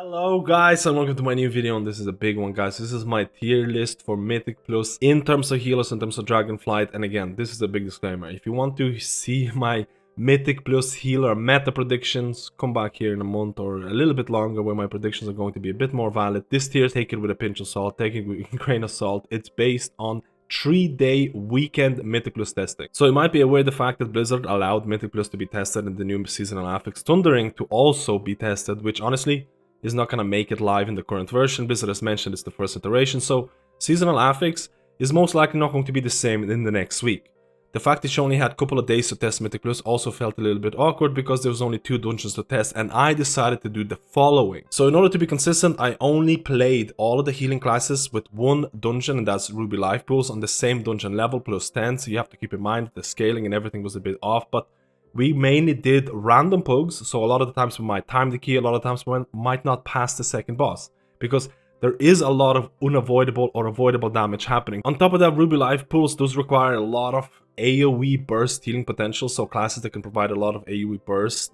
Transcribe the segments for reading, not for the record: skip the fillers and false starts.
Hello guys and welcome to my new video, and this is a big one, guys. This is my tier list for Mythic Plus in terms of healers, in terms of Dragonflight. And again, this is a big disclaimer. If you want to see my Mythic Plus healer meta predictions, come back here in a month or a little bit longer where my predictions are going to be a bit more valid. This tier, take it with a pinch of salt, take it with a grain of salt. It's based on 3-day weekend Mythic Plus testing. So you might be aware the fact that Blizzard allowed Mythic Plus to be tested in the new seasonal Affix Thundering to also be tested, which honestly is not going to make it live in the current version. Blizzard has mentioned it's the first iteration, so seasonal Affix is most likely not going to be the same in the next week. The fact that she only had a couple of days to test Mythic Plus also felt a little bit awkward because there was only 2 dungeons to test, and I decided to do the following. So in order to be consistent, I only played all of the healing classes with 1 dungeon, and that's Ruby Life Pools on the same dungeon level plus 10, so you have to keep in mind that the scaling and everything was a bit off, but we mainly did random pugs, so a lot of the times we might time the key, a lot of times we might not pass the second boss, because there is a lot of unavoidable or avoidable damage happening. On top of that, Ruby Life Pools does require a lot of AoE burst healing potential, so classes that can provide a lot of AoE burst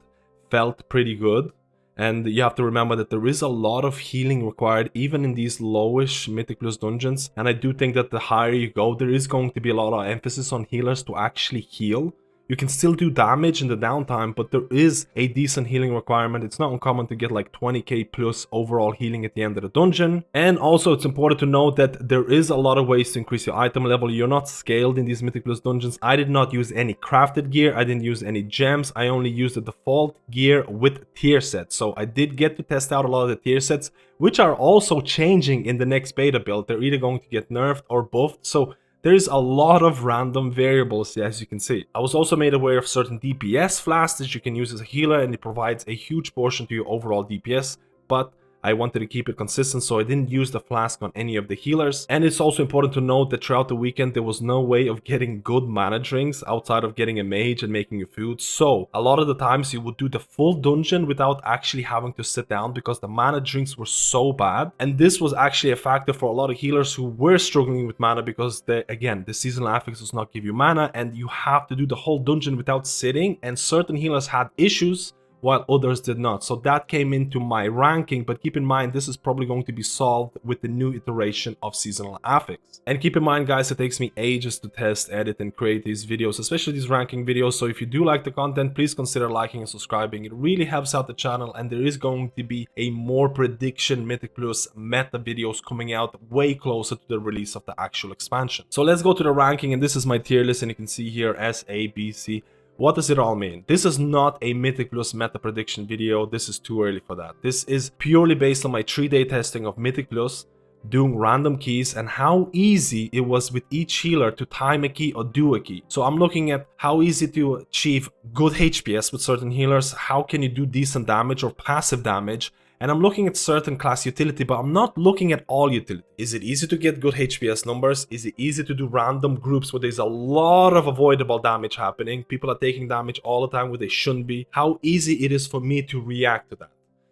felt pretty good. And you have to remember that there is a lot of healing required even in these lowish Mythic Plus dungeons, and I do think that the higher you go, there is going to be a lot of emphasis on healers to actually heal. You can still do damage in the downtime, but there is a decent healing requirement. It's not uncommon to get like 20k plus overall healing at the end of the dungeon. And also it's important to note that there is a lot of ways to increase your item level. You're not scaled in these Mythic Plus dungeons. I did not use any crafted gear. I didn't use any gems. I only used the default gear with tier sets. So I did get to test out a lot of the tier sets, which are also changing in the next beta build. They're either going to get nerfed or buffed. So there's a lot of random variables, as you can see. I was also made aware of certain DPS flasks that you can use as a healer, and it provides a huge portion to your overall DPS, but I wanted to keep it consistent, so I didn't use the flask on any of the healers. And it's also important to note that throughout the weekend there was no way of getting good mana drinks outside of getting a mage and making your food. So a lot of the times you would do the full dungeon without actually having to sit down because the mana drinks were so bad. And this was actually a factor for a lot of healers who were struggling with mana because again, the seasonal affix does not give you mana and you have to do the whole dungeon without sitting, and certain healers had issues while others did not. So that came into my ranking, but keep in mind this is probably going to be solved with the new iteration of seasonal affix. And keep in mind, guys, it takes me ages to test, edit and create these videos, especially these ranking videos. So if you do like the content, please consider liking and subscribing. It really helps out the channel, and there is going to be a more prediction Mythic Plus meta videos coming out way closer to the release of the actual expansion. So let's go to the ranking, and this is my tier list, and you can see here S, A, B, C. What does it all mean? This is not a Mythic Plus meta prediction video. This is too early for that. This is purely based on my 3-day testing of Mythic Plus, doing random keys, and how easy it was with each healer to time a key or do a key. So I'm looking at how easy to achieve good HPS with certain healers, how can you do decent damage or passive damage, and I'm looking at certain class utility, but I'm not looking at all utility. Is it easy to get good HPS numbers? Is it easy to do random groups where there's a lot of avoidable damage happening? People are taking damage all the time where they shouldn't be. How easy it is for me to react to that.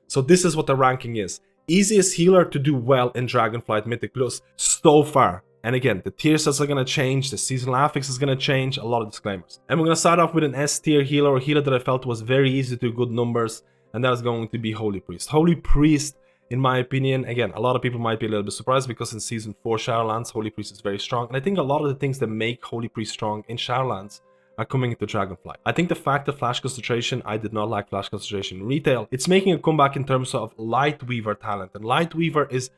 So this is what the ranking is. Easiest healer to do well in Dragonflight Mythic Plus so far. And again, the tier sets are going to change, the seasonal affix is going to change, a lot of disclaimers. And we're going to start off with an S tier healer, or healer that I felt was very easy to do good numbers, and that is going to be Holy Priest. Holy Priest, in my opinion, again, a lot of people might be a little bit surprised because in Season 4 Shadowlands, Holy Priest is very strong. And I think a lot of the things that make Holy Priest strong in Shadowlands are coming into Dragonflight. I think the fact that Flash Concentration, I did not like Flash Concentration in retail. It's making a comeback in terms of Lightweaver talent. And Lightweaver is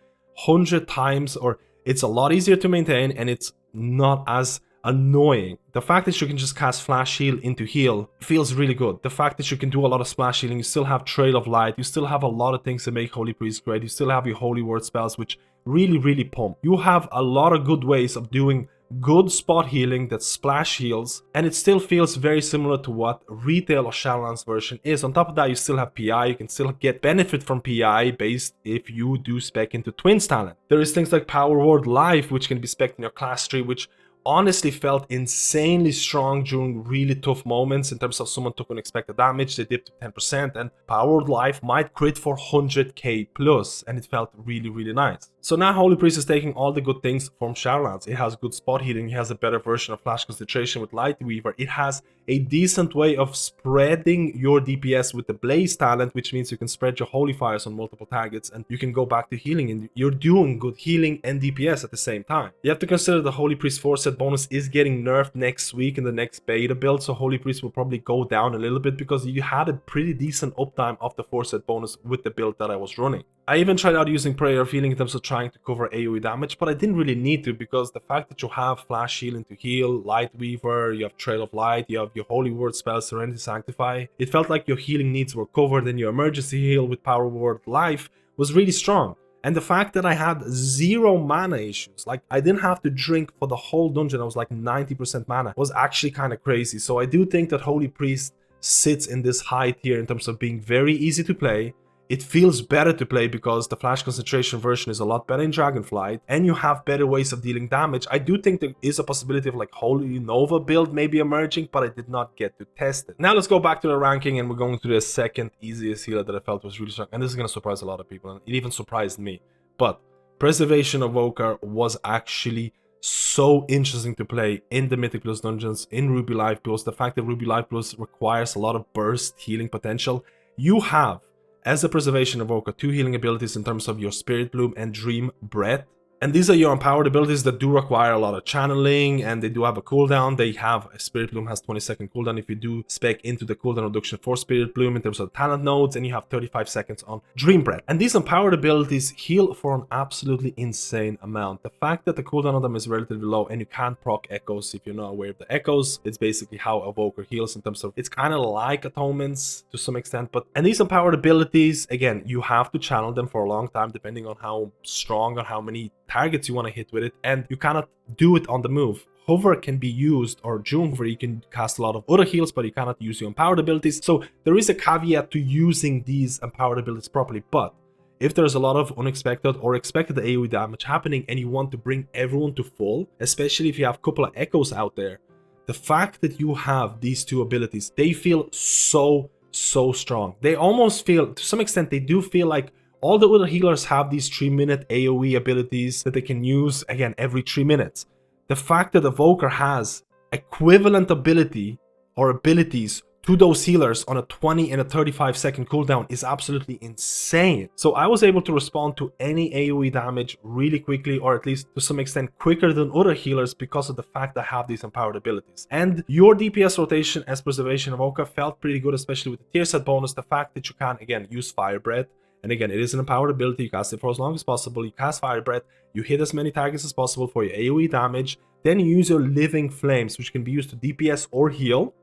100 times, or it's a lot easier to maintain, and it's not as annoying. The fact that you can just cast Flash Heal into heal feels really good. The fact that you can do a lot of splash healing, you still have Trail of Light, you still have a lot of things that make Holy Priest great, you still have your Holy Word spells, which really pump. You have a lot of good ways of doing good spot healing that splash heals, and it still feels very similar to what retail or Shadowlands version is. On top of that, you still have PI, you can still get benefit from PI based if you do spec into Twins talent. There is things like Power Word Life, which can be spec in your class tree, which honestly felt insanely strong during really tough moments in terms of someone took unexpected damage, they dipped to 10%, and Powered Life might crit for 100k plus, and it felt really nice. So now Holy Priest is taking all the good things from Shadowlands. It has good spot healing, it has a better version of flash concentration with Lightweaver, it has a decent way of spreading your DPS with the Blaze talent, which means you can spread your Holy Fires on multiple targets and you can go back to healing and you're doing good healing and DPS at the same time. You have to consider the Holy Priest 4-set bonus is getting nerfed next week in the next beta build, so Holy Priest will probably go down a little bit because you had a pretty decent uptime of the 4-set bonus with the build that I was running. I even tried out using Prayer of Healing in terms of trying to cover AoE damage, but I didn't really need to because the fact that you have Flash Healing to heal, Lightweaver, you have Trail of Light, you have your Holy Word spell, Serenity Sanctify, it felt like your healing needs were covered and your emergency heal with Power Word Life was really strong. And the fact that I had 0 mana issues, like I didn't have to drink for the whole dungeon, I was like 90% mana, was actually kind of crazy. So I do think that Holy Priest sits in this high tier in terms of being very easy to play. It feels better to play because the flash concentration version is a lot better in Dragonflight and you have better ways of dealing damage. I do think there is a possibility of like Holy Nova build maybe emerging, but I did not get to test it. Now let's go back to the ranking and we're going to the second easiest healer that I felt was really strong. And this is going to surprise a lot of people and it even surprised me. But Preservation Evoker was actually so interesting to play in the Mythic Plus dungeons, in Ruby Life Plus. The fact that Ruby Life Plus requires a lot of burst healing potential. You have as a Preservation Evoker 2 healing abilities in terms of your Spirit Bloom and Dream Breath. And these are your empowered abilities that do require a lot of channeling and they do have a cooldown. They have a Spirit Bloom has 20-second cooldown if you do spec into the cooldown reduction for Spirit Bloom in terms of talent nodes, and you have 35 seconds on Dream Breath. And these empowered abilities heal for an absolutely insane amount. The fact that the cooldown on them is relatively low and you can't proc echoes if you're not aware of the echoes, it's basically how Evoker heals in terms of it's kind of like atonements to some extent. And these empowered abilities, again, you have to channel them for a long time depending on how strong or how many targets you want to hit with it, and you cannot do it on the move. Hover can be used, or June, where you can cast a lot of other heals, but you cannot use your empowered abilities. So there is a caveat to using these empowered abilities properly. But if there's a lot of unexpected or expected AoE damage happening and you want to bring everyone to full, especially if you have a couple of echoes out there, the fact that you have these two abilities, they feel so strong. They almost feel, to some extent, they do feel like all the other healers have these 3-minute AoE abilities that they can use, again, every 3 minutes. The fact that Evoker has equivalent ability or abilities to those healers on a 20 and a 35-second cooldown is absolutely insane. So I was able to respond to any AoE damage really quickly, or at least to some extent quicker than other healers because of the fact that I have these empowered abilities. And your DPS rotation as Preservation Evoker felt pretty good, especially with the tier set bonus. The fact that you can, again, use Fire Breath. And again, it is an empowered ability, you cast it for as long as possible, you cast Fire Breath, you hit as many targets as possible for your AoE damage, then you use your Living Flames, which can be used to DPS or heal,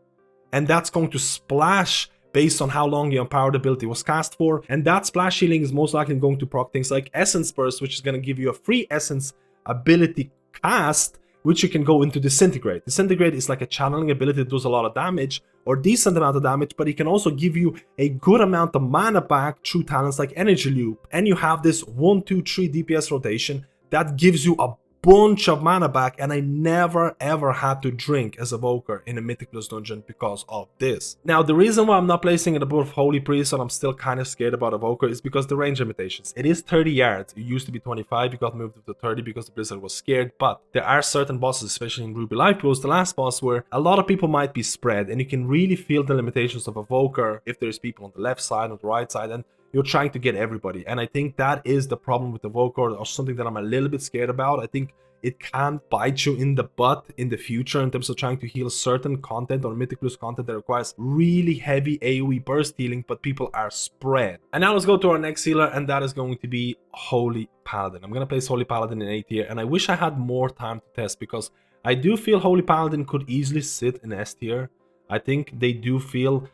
and that's going to splash based on how long your empowered ability was cast for, and that splash healing is most likely going to proc things like Essence Burst, which is going to give you a free Essence ability cast, which you can go into Disintegrate. Disintegrate is like a channeling ability that does a lot of damage, or decent amount of damage, but it can also give you a good amount of mana back through talents like Energy Loop. And you have this 1, 2, 3 DPS rotation that gives you a bunch of mana back, and I never ever had to drink as Evoker in a Mythic Plus dungeon because of this. Now, the reason why I'm not placing it above Holy Priest and I'm still kind of scared about Evoker is because the range limitations. It is 30 yards. It used to be 25. It got moved to 30 because the Blizzard was scared. But there are certain bosses, especially in Ruby Life Plus, the last boss, where a lot of people might be spread and you can really feel the limitations of Evoker if there's people on the left side or the right side, and you're trying to get everybody. And I think that is the problem with Evoker, or something that I'm a little bit scared about. I think it can bite you in the butt in the future in terms of trying to heal certain content or Mythic Plus content that requires really heavy AoE burst healing, but people are spread. And now let's go to our next healer, and that is going to be Holy Paladin. I'm going to place Holy Paladin in A tier, and I wish I had more time to test because I do feel Holy Paladin could easily sit in S tier. I think they do feel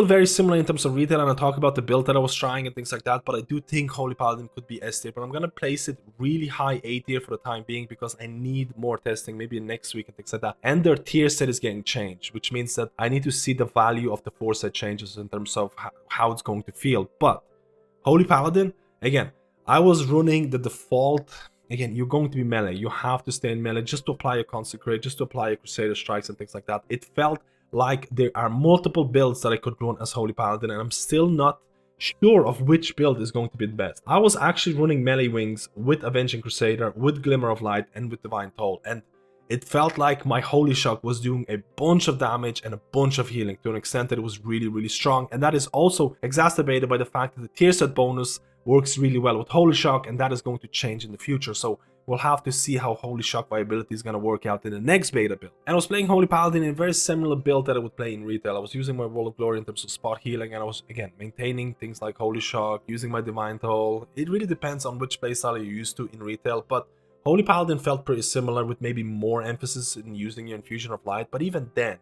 very similar in terms of retail, and I talk about the build that I was trying and things like that, but I do think Holy Paladin could be S tier, but I'm going to place it really high A tier for the time being because I need more testing, maybe next week and things like that. And their tier set is getting changed, which means that I need to see the value of the 4 set changes in terms of how it's going to feel. But Holy Paladin, again, I was running the default. Again, you're going to be melee. You have to stay in melee just to apply a Consecrate, just to apply a Crusader Strikes and things like that. It felt like there are multiple builds that I could run as Holy Paladin, and I'm still not sure of which build is going to be the best. I was actually running melee wings with Avenging Crusader, with Glimmer of Light, and with Divine Toll, and it felt like my Holy Shock was doing a bunch of damage and a bunch of healing to an extent that it was really, really strong. And that is also exacerbated by the fact that the tier set bonus works really well with Holy Shock, and that is going to change in the future. So we'll have to see how Holy Shock viability is going to work out in the next beta build. And I was playing Holy Paladin in a very similar build that I would play in retail. I was using my Wall of Glory in terms of spot healing, and I was, again, maintaining things like Holy Shock, using my Divine Toll. It really depends on which playstyle you're used to in retail, but Holy Paladin felt pretty similar with maybe more emphasis in using your Infusion of Light, but even then,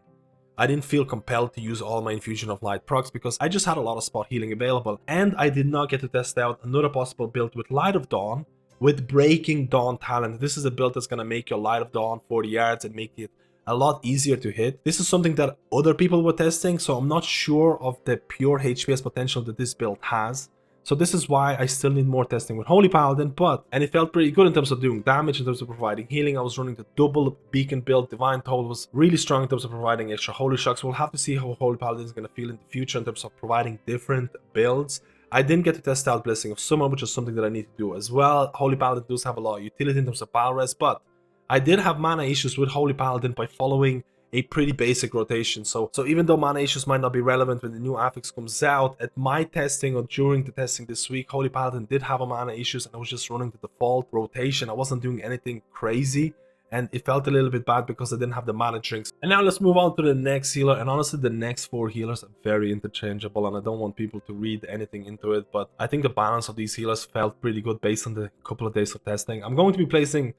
I didn't feel compelled to use all my Infusion of Light procs because I just had a lot of spot healing available, and I did not get to test out another possible build with Light of Dawn, with Breaking Dawn talent. This is a build that's going to make your Light of Dawn 40 yards and make it a lot easier to hit. This is something that other people were testing, so I'm not sure of the pure HPS potential that this build has. So this is why I still need more testing with Holy Paladin, and it felt pretty good in terms of doing damage, in terms of providing healing. I was running the double beacon build. Divine Toll was really strong in terms of providing extra Holy Shocks. We'll have to see how Holy Paladin is going to feel in the future in terms of providing different builds. I didn't get to test out Blessing of Summer, which is something that I need to do as well. Holy Paladin does have a lot of utility in terms of battle res, but I did have mana issues with Holy Paladin by following a pretty basic rotation. So even though mana issues might not be relevant when the new Affix comes out, at my testing or during the testing this week, Holy Paladin did have a mana issues, and I was just running the default rotation. I wasn't doing anything crazy, and it felt a little bit bad because I didn't have the mana drinks. And now let's move on to the next healer, and honestly the next 4 healers are very interchangeable, and I don't want people to read anything into it, but I think the balance of these healers felt pretty good based on the couple of days of testing. I'm going to be placing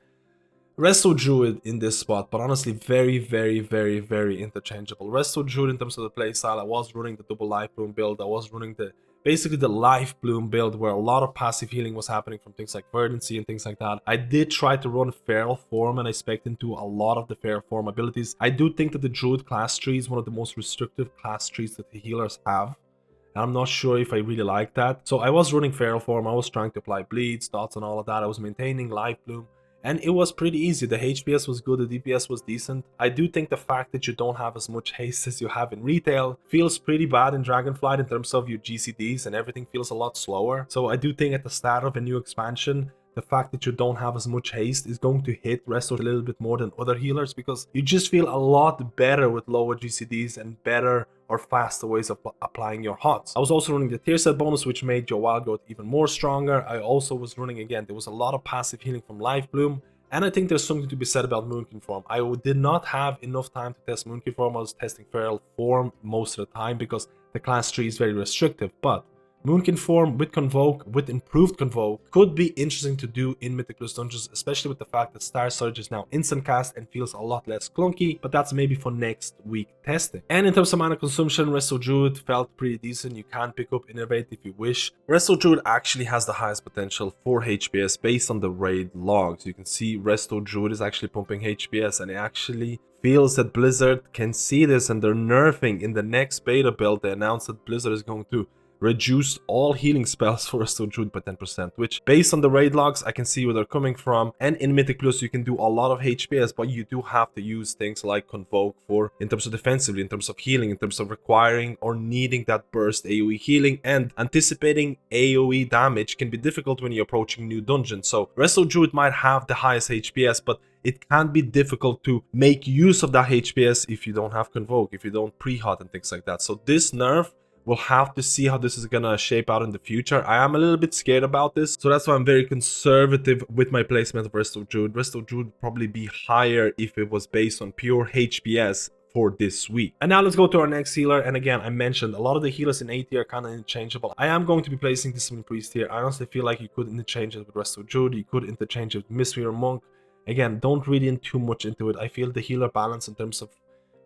Resto Druid in this spot, but honestly very, very, very, very interchangeable. Resto Druid in terms of the playstyle, I was running the double Life Bloom build. I was running basically the Life Bloom build where a lot of passive healing was happening from things like Verdancy and things like that. I did try to run Feral Form, and I spec'd into a lot of the Feral Form abilities. I do think that the Druid class tree is one of the most restrictive class trees that the healers have. And I'm not sure if I really like that. So I was running Feral Form, I was trying to apply bleeds, dots and all of that. I was maintaining Life Bloom, and it was pretty easy. The HPS was good, the DPS was decent. I do think the fact that you don't have as much haste as you have in retail feels pretty bad in Dragonflight in terms of your GCDs, and everything feels a lot slower. So I do think at the start of a new expansion, the fact that you don't have as much haste is going to hit Resto a little bit more than other healers, because you just feel a lot better with lower GCDs and better or faster ways of applying your HOTS. I was also running the tier set bonus, which made your wild growth even more stronger. I also was running, again, there was a lot of passive healing from Life Bloom, and I think there's something to be said about Moonkin Form. I did not have enough time to test Moonkin Form. I was testing Feral Form most of the time because the class tree is very restrictive, but Moonkin Form with Convoke, with improved Convoke, could be interesting to do in Mythic Plus dungeons, especially with the fact that Star Surge is now instant cast and feels a lot less clunky, but that's maybe for next week testing. And in terms of mana consumption, Resto Druid felt pretty decent. You can pick up Innervate if you wish. Resto Druid actually has the highest potential for HPS based on the raid logs. You can see Resto Druid is actually pumping HPS, and it actually feels that Blizzard can see this, and they're nerfing in the next beta build. They announced that Blizzard is going to reduced all healing spells for Resto Druid by 10%, which based on the raid logs, I can see where they're coming from. And in Mythic Plus, you can do a lot of HPS, but you do have to use things like Convoke for, in terms of defensively, in terms of healing, in terms of requiring or needing that burst AoE healing, and anticipating AoE damage can be difficult when you're approaching new dungeons. So Resto Druid might have the highest HPS, but it can be difficult to make use of that HPS if you don't have Convoke, if you don't pre-hot and things like that. So this nerf, we'll have to see how this is gonna shape out in the future. I am a little bit scared about this, so that's why I'm very conservative with my placement of Resto Druid. Resto Druid would probably be higher if it was based on pure HPS for this week. And now let's go to our next healer. And again, I mentioned a lot of the healers in A tier are kind of interchangeable. I am going to be placing Discipline Priest here. I honestly feel like you could interchange it with Resto Druid, you could interchange it with Mistweaver Monk. Again, don't read in too much into it. I feel the healer balance in terms of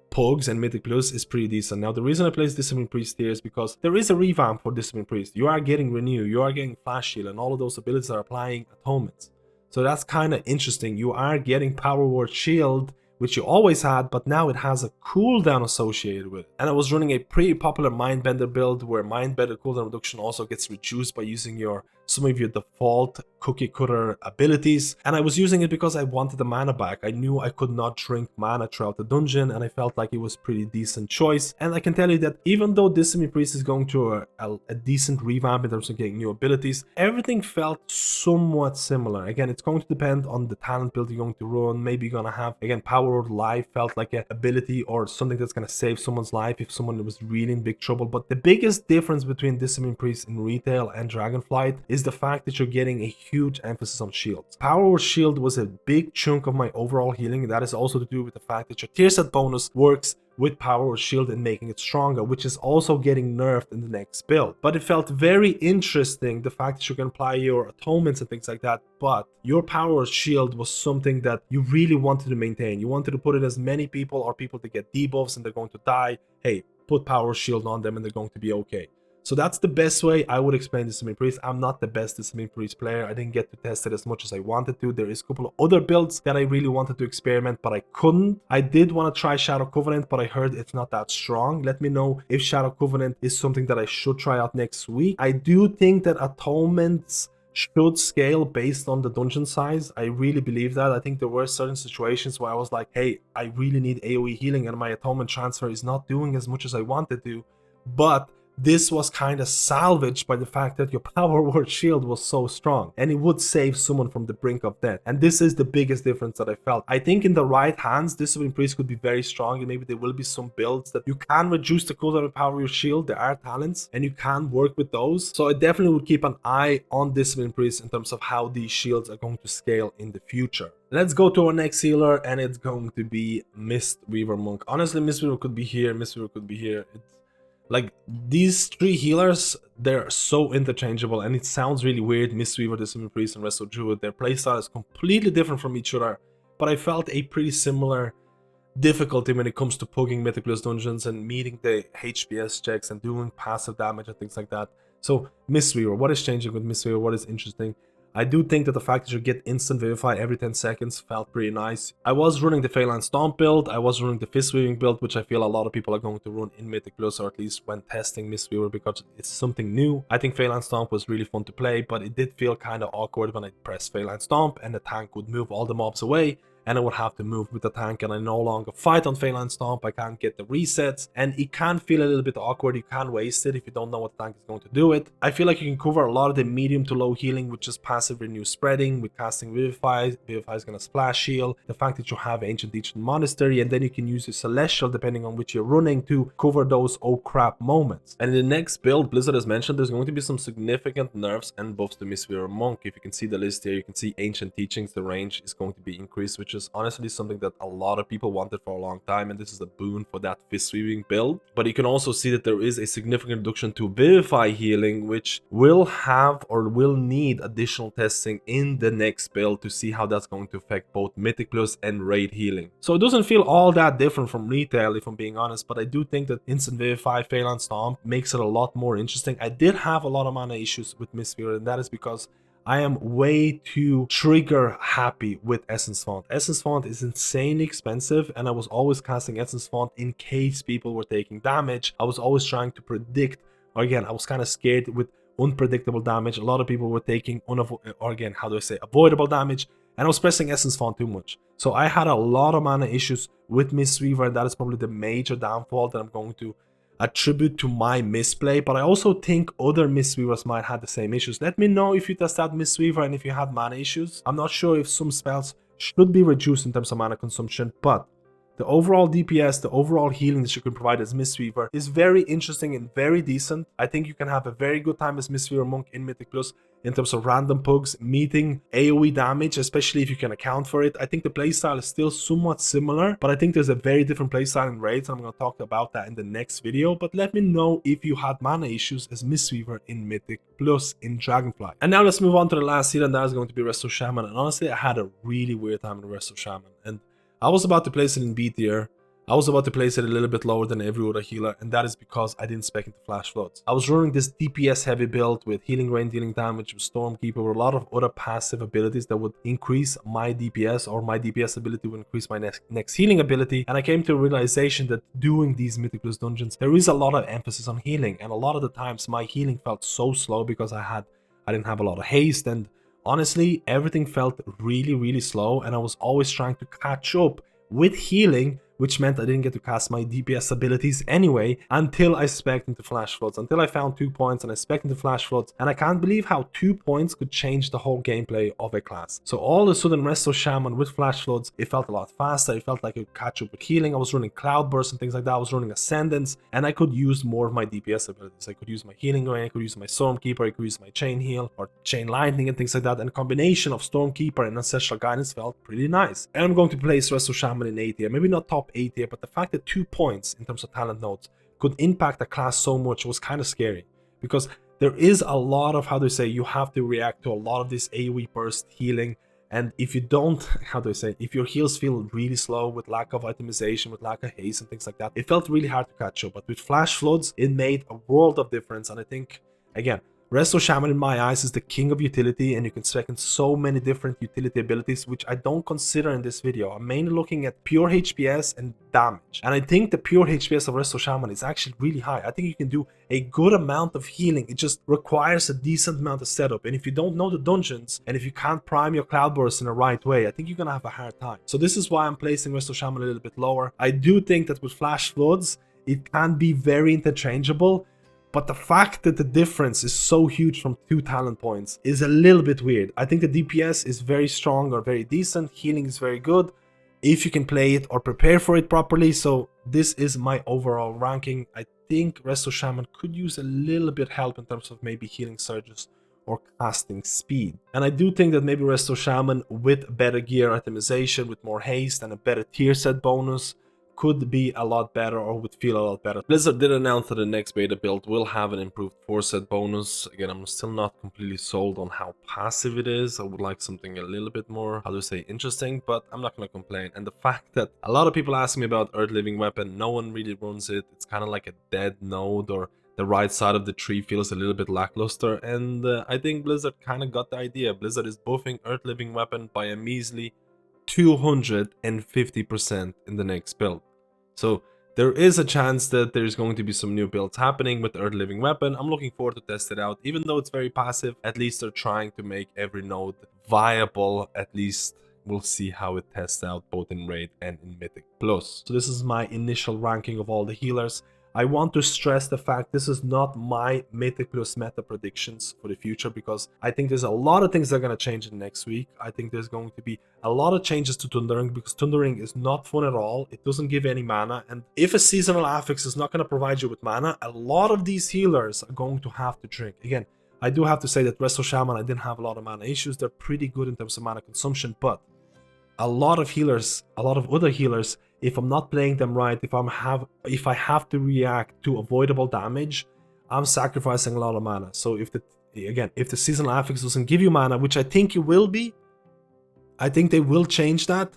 Pugs and Mythic Plus is pretty decent. Now, the reason I place Discipline Priest here is because there is a revamp for Discipline Priest. You are getting Renew, you are getting Flash Heal, and all of those abilities are applying atonements. So that's kind of interesting. You are getting Power Word Shield, which you always had, but now it has a cooldown associated with it. And I was running a pretty popular Mindbender build where Mindbender cooldown reduction also gets reduced by using your some of your default cookie cutter abilities, and I was using it because I wanted the mana back. I knew I could not drink mana throughout the dungeon, and I felt like it was pretty decent choice. And I can tell you that even though Discipline Priest is going through a decent revamp in terms of getting new abilities, everything felt somewhat similar. Again, it's going to depend on the talent build you're going to run. Maybe you're gonna have, again, Power of Life felt like an ability or something that's gonna save someone's life if someone was really in big trouble. But the biggest difference between Discipline Priest in retail and Dragonflight is the fact that you're getting a huge emphasis on shields. Power of Shield was a big chunk of my overall healing. That is also to do with the fact that your tier set bonus works with Power of Shield and making it stronger, which is also getting nerfed in the next build. But it felt very interesting, the fact that you can apply your atonements and things like that, but your Power of Shield was something that you really wanted to maintain. You wanted to put it as many people or people that get debuffs and they're going to die. Hey, put Power of Shield on them and they're going to be okay. So that's the best way I would explain Discipline Priest. I'm not the best Discipline Priest player. I didn't get to test it as much as I wanted to. There is a couple of other builds that I really wanted to experiment, but I couldn't. I did want to try Shadow Covenant, but I heard it's not that strong. Let me know if Shadow Covenant is something that I should try out next week. I do think that atonements should scale based on the dungeon size. I really believe that. I think there were certain situations where I was like, hey, I really need AoE healing and my atonement transfer is not doing as much as I wanted to. But this was kind of salvaged by the fact that your Power Word Shield was so strong and it would save someone from the brink of death. And this is the biggest difference that I felt. I think in the right hands, Discipline Priest could be very strong, and maybe there will be some builds that you can reduce the cooldown of Power Word Shield. There are talents and you can work with those. So I definitely would keep an eye on Discipline Priest in terms of how these shields are going to scale in the future. Let's go to our next healer, and it's going to be Mistweaver Monk. Honestly, Mistweaver could be here, Mistweaver could be here. Like, these three healers, they're so interchangeable, and it sounds really weird. Mistweaver, Discipline Priest, and Resto Druid, their playstyle is completely different from each other, but I felt a pretty similar difficulty when it comes to pugging Mythic Plus dungeons and meeting the HPS checks and doing passive damage and things like that. So, Mistweaver, what is changing with Mistweaver? What is interesting? I do think that the fact that you get instant Vivify every 10 seconds felt pretty nice. I was running the Phalanx Stomp build, I was running the Fist Weaving build, which I feel a lot of people are going to run in Mythic Plus, or at least when testing Mistweaver, because it's something new. I think Phalanx Stomp was really fun to play, but it did feel kind of awkward when I pressed Phalanx Stomp and the tank would move all the mobs away, and I would have to move with the tank, and I no longer fight on Phalanx Stomp. I can't get the resets, and it can feel a little bit awkward. You can waste it if you don't know what the tank is going to do it. I feel like you can cover a lot of the medium to low healing with just passive renew spreading, with casting Vivify. Vivify is going to splash heal. The fact that you have Ancient Teaching Monastery, and then you can use your Celestial depending on which you're running to cover those oh crap moments. And in the next build, Blizzard has mentioned there's going to be some significant nerfs and buffs to Mistweaver Monk. If you can see the list here, you can see Ancient Teachings, the range is going to be increased, which is honestly something that a lot of people wanted for a long time, and this is a boon for that Fist Weaving build. But you can also see that there is a significant reduction to Vivify healing, which will have or will need additional testing in the next build to see how that's going to affect both Mythic Plus and Raid healing. So it doesn't feel all that different from retail, if I'm being honest, but I do think that Instant Vivify, Phalanx Stomp makes it a lot more interesting. I did have a lot of mana issues with Mistweaver, and that is because I am way too trigger happy with Essence Font. Essence Font is insanely expensive, and I was always casting Essence Font in case people were taking damage. I was always trying to predict, or again, I was kind of scared with unpredictable damage. A lot of people were taking avoidable damage, and I was pressing Essence Font too much. So I had a lot of mana issues with Mistweaver, and that is probably the major downfall that I'm going to attribute to my misplay. But I also think other Mistweavers might have the same issues. Let me know if you test out Mistweaver and if you had mana issues. I'm not sure if some spells should be reduced in terms of mana consumption, but the overall DPS, the overall healing that you can provide as Mistweaver is very interesting and very decent. I think you can have a very good time as Mistweaver Monk in Mythic Plus in terms of random pugs, meeting AoE damage, especially if you can account for it. I think the playstyle is still somewhat similar, but I think there's a very different playstyle in raids, and I'm going to talk about that in the next video. But let me know if you had mana issues as Mistweaver in Mythic Plus in Dragonflight. And now let's move on to the last healer, and that is going to be Resto Shaman. And honestly, I had a really weird time in Resto Shaman, and I was about to place it in B tier. I was about to place it a little bit lower than every other healer, and that is because I didn't spec into Flash Floods. I was running this DPS heavy build with healing rain, dealing damage, with Stormkeeper, with a lot of other passive abilities that would increase my DPS, or my DPS ability would increase my next healing ability. And I came to a realization that doing these Mythic Plus dungeons, there is a lot of emphasis on healing, and a lot of the times my healing felt so slow because I had I didn't have a lot of haste, and honestly, everything felt really slow, and I was always trying to catch up with healing, which meant I didn't get to cast my DPS abilities anyway until I spec'd into Flash Floods, until I found 2 points and I spec'd into Flash Floods, and I can't believe how 2 points could change the whole gameplay of a class. So all of a sudden, Resto Shaman with Flash Floods, it felt a lot faster, it felt like I could catch up with healing. I was running Cloudburst and things like that, I was running Ascendance, and I could use more of my DPS abilities. I could use my Healing Ray, I could use my Stormkeeper, I could use my Chain Heal or Chain Lightning and things like that, and a combination of Stormkeeper and Ancestral Guidance felt pretty nice. And I'm going to place Resto Shaman in A tier, maybe not top 8 tier, but the fact that 2 points in terms of talent nodes could impact a class so much was kind of scary, because there is a lot of, how do I say, you have to react to a lot of this AoE burst healing, and if you don't, how do I say, if your heals feel really slow with lack of itemization, with lack of haste and things like that, it felt really hard to catch up. But with Flash Floods, it made a world of difference, and I think, again, Resto Shaman in my eyes is the king of utility, and you can spec in so many different utility abilities, which I don't consider in this video. I'm mainly looking at pure HPS and damage, and I think the pure HPS of Resto Shaman is actually really high. I think you can do a good amount of healing. It just requires a decent amount of setup, and if you don't know the dungeons, and if you can't prime your Cloudburst in the right way, I think you're gonna have a hard time. So this is why I'm placing Resto Shaman a little bit lower. I do think that with Flash Floods, it can be very interchangeable, but the fact that the difference is so huge from 2 talent points is a little bit weird. I think the DPS is very strong or very decent, healing is very good if you can play it or prepare for it properly. So this is my overall ranking. I think Resto Shaman could use a little bit help in terms of maybe healing surges or casting speed. And I do think that maybe Resto Shaman with better gear itemization, with more haste and a better tier set bonus could be a lot better, or would feel a lot better. Blizzard did announce that the next beta build will have an improved 4-set bonus. Again, I'm still not completely sold on how passive it is. I would like something a little bit more, how do I say, interesting, but I'm not going to complain. And the fact that a lot of people ask me about Earth Living Weapon, no one really runs it. It's kind of like a dead node, or the right side of the tree feels a little bit lackluster, and I think Blizzard kind of got the idea. Blizzard is buffing Earth Living Weapon by a measly 250% in the next build. So there is a chance that there's going to be some new builds happening with the Earth Living Weapon. I'm looking forward to test it out. Even though it's very passive, at least they're trying to make every node viable. At least we'll see how it tests out both in Raid and in Mythic Plus. So this is my initial ranking of all the healers. I want to stress the fact this is not my Mythic Plus meta predictions for the future, because I think there's a lot of things that are going to change in next week. I think there's going to be a lot of changes to Thundering, because Thundering is not fun at all. It doesn't give any mana, and if a seasonal affix is not going to provide you with mana, a lot of these healers are going to have to drink. Again, I do have to say that Resto Shaman, I didn't have a lot of mana issues. They're pretty good in terms of mana consumption, but a lot of healers, a lot of other healers, if I'm not playing them right, if I have to react to avoidable damage, I'm sacrificing a lot of mana. So if the seasonal affix doesn't give you mana, which I think it will be, I think they will change that,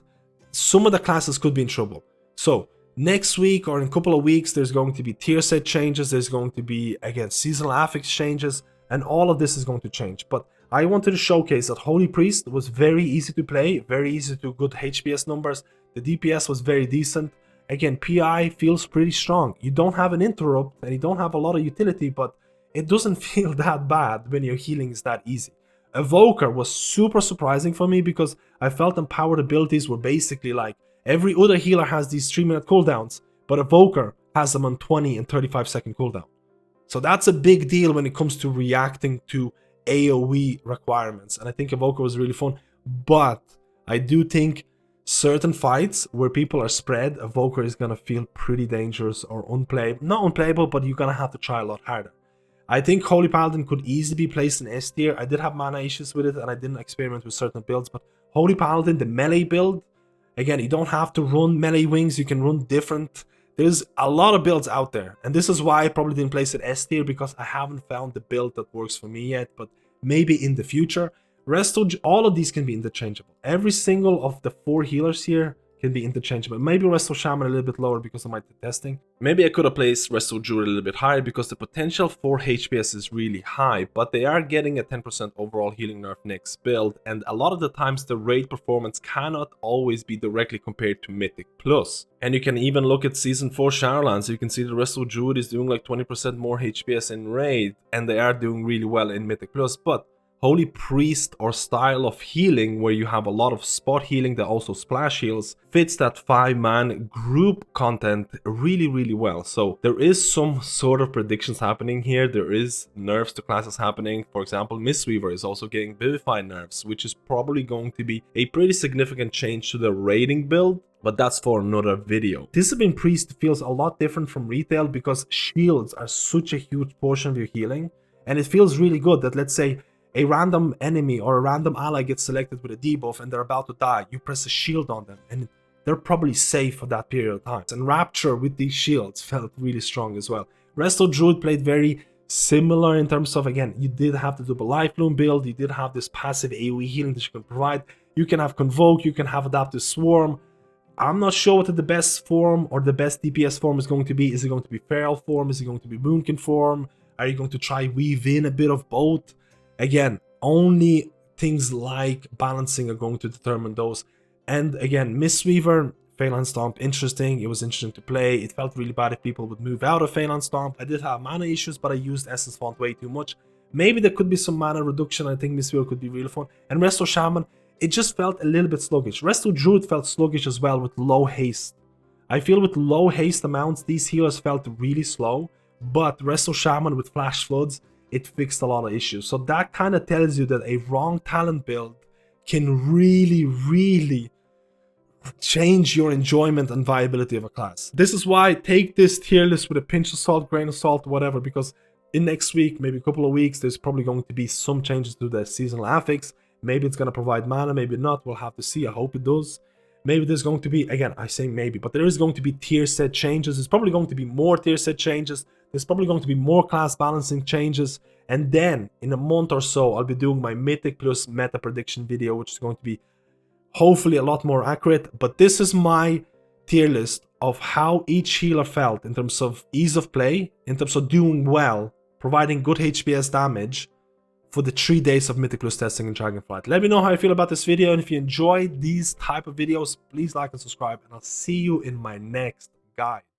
some of the classes could be in trouble. So next week or in a couple of weeks, there's going to be tier set changes, there's going to be, again, seasonal affix changes, and all of this is going to change. But I wanted to showcase that Holy Priest was very easy to play, very easy to good HPS numbers. The DPS was very decent. Again, PI feels pretty strong. You don't have an interrupt and you don't have a lot of utility, but it doesn't feel that bad when your healing is that easy. Evoker was super surprising for me, because I felt empowered abilities were basically like every other healer has these 3-minute cooldowns, but Evoker has them on 20 and 35-second cooldown. So that's a big deal when it comes to reacting to AoE requirements, and I think Evoker was really fun. But I do think certain fights where people are spread, Evoker is gonna feel pretty dangerous or unplayable. Not unplayable, but you're gonna have to try a lot harder. I think Holy Paladin could easily be placed in S tier. I did have mana issues with it and I didn't experiment with certain builds, but Holy Paladin, the melee build, again, you don't have to run melee wings, you can run different. There's a lot of builds out there, and this is why I probably didn't place it S tier, because I haven't found the build that works for me yet, but maybe in the future. Resto, all of these can be interchangeable. Every single of the 4 healers here can be interchangeable. Maybe Resto Shaman a little bit lower because of my testing. Maybe I could have placed Resto Druid a little bit higher because the potential for HPS is really high, but they are getting a 10% overall healing nerf next build, and a lot of the times the raid performance cannot always be directly compared to Mythic Plus. And you can even look at Season 4 Shadowlands, so you can see the Resto Druid is doing like 20% more HPS in raid, and they are doing really well in Mythic Plus, but Holy Priest or style of healing, where you have a lot of spot healing that also splash heals, fits that 5-man group content really well. So there is some sort of predictions happening here. There is nerfs to classes happening. For example, Mistweaver is also getting Vivify nerfs, which is probably going to be a pretty significant change to the raiding build. But that's for another video. Discipline Priest feels a lot different from retail because shields are such a huge portion of your healing. And it feels really good that, let's say, a random enemy or a random ally gets selected with a debuff and they're about to die. You press a shield on them and they're probably safe for that period of time. And Rapture with these shields felt really strong as well. Resto Druid played very similar in terms of, again, you did have the double life bloom build. You did have this passive AoE healing that you can provide. You can have Convoke. You can have Adaptive Swarm. I'm not sure what the best form or the best DPS form is going to be. Is it going to be Feral form? Is it going to be Moonkin form? Are you going to try weave in a bit of both? Again, only things like balancing are going to determine those. And again, Mistweaver, Phalanx Stomp, interesting. It was interesting to play. It felt really bad if people would move out of Phalanx Stomp. I did have mana issues, but I used Essence Font way too much. Maybe there could be some mana reduction. I think Mistweaver could be really fun. And Resto Shaman, it just felt a little bit sluggish. Resto Druid felt sluggish as well with low haste. I feel with low haste amounts, these healers felt really slow. But Resto Shaman with Flash Floods, it fixed a lot of issues. So that kind of tells you that a wrong talent build can really change your enjoyment and viability of a class. This is why take this tier list with a pinch of salt, grain of salt, whatever, because in next week, maybe a couple of weeks, there's probably going to be some changes to the seasonal affix. Maybe it's going to provide mana, maybe not. We'll have to see. I hope it does. Maybe there's going to be, again, I say maybe, but there is going to be tier set changes. There's probably going to be more tier set changes. There's probably going to be more class balancing changes. And then in a month or so, I'll be doing my Mythic plus meta prediction video, which is going to be hopefully a lot more accurate. But this is my tier list of how each healer felt in terms of ease of play, in terms of doing well, providing good HPS damage for the 3 days of Mythic Plus testing in Dragonflight. Let me know how you feel about this video, and if you enjoyed these type of videos, please like and subscribe, and I'll see you in my next guide.